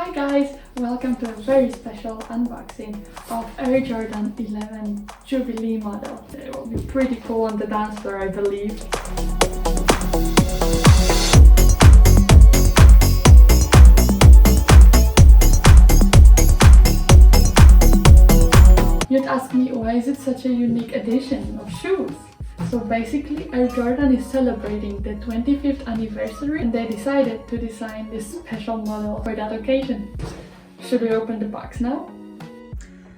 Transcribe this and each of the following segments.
Hi guys, welcome to a very special unboxing of Air Jordan 11 Jubilee model. It will be pretty cool on the dance floor, I believe. You'd ask me, why is it such a unique edition of shoes? So basically, Air Jordan is celebrating the 25th anniversary and they decided to design this special model for that occasion. Should we open the box now?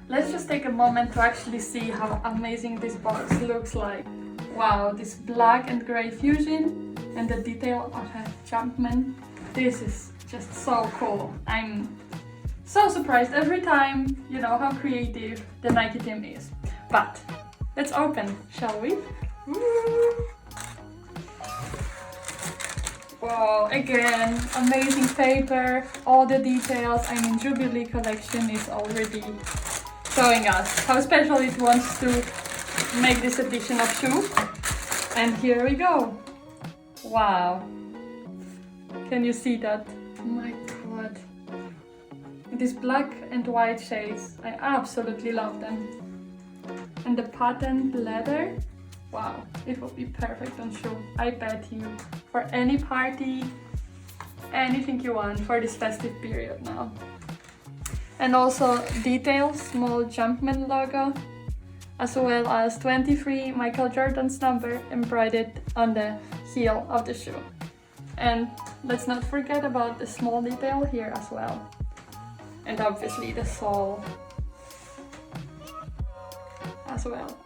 Let's just take a moment to actually see how amazing this box looks like. Wow, this black and grey fusion and the detail of a Jumpman. This is just so cool. I'm so surprised every time, you know how creative the Nike team is. But let's open, shall we? Wow, again, amazing paper, all the details. I mean, Jubilee collection is already showing us how special it wants to make this edition of shoe. And here we go. Wow. Can you see that? Oh my god. These black and white shades, I absolutely love them. And the patent leather, wow, it will be perfect on shoe. I bet you, for any party, anything you want for this festive period now. And also details, small Jumpman logo, as well as 23 Michael Jordan's number embroidered on the heel of the shoe. And let's not forget about the small detail here as well. And obviously the sole as well.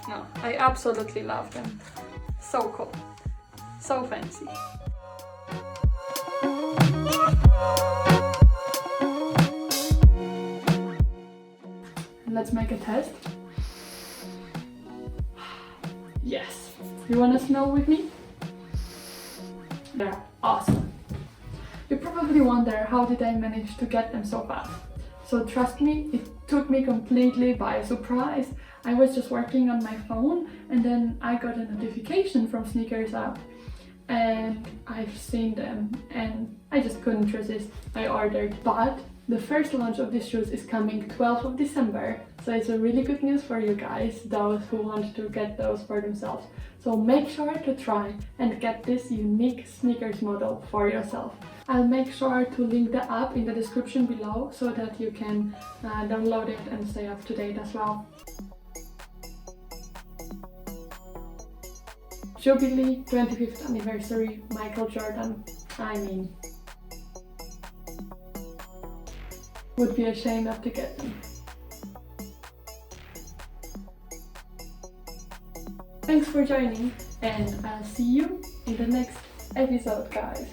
No, I absolutely love them. So cool. So fancy. Let's make a test. Yes. You wanna smell with me? They're awesome. You probably wonder, how did I manage to get them so fast? So trust me, it took me completely by surprise. I was just working on my phone and then I got a notification from Sneakers app and I've seen them and I just couldn't resist. I ordered. But the first launch of these shoes is coming 12th of December, so it's a really good news for you guys, those who want to get those for themselves. So make sure to try and get this unique sneakers model for yourself. I'll make sure to link the app in the description below so that you can download it and stay up to date as well. Jubilee 25th anniversary Michael Jordan. I mean, would be a shame not to get them. Thanks for joining and I'll see you in the next episode, guys.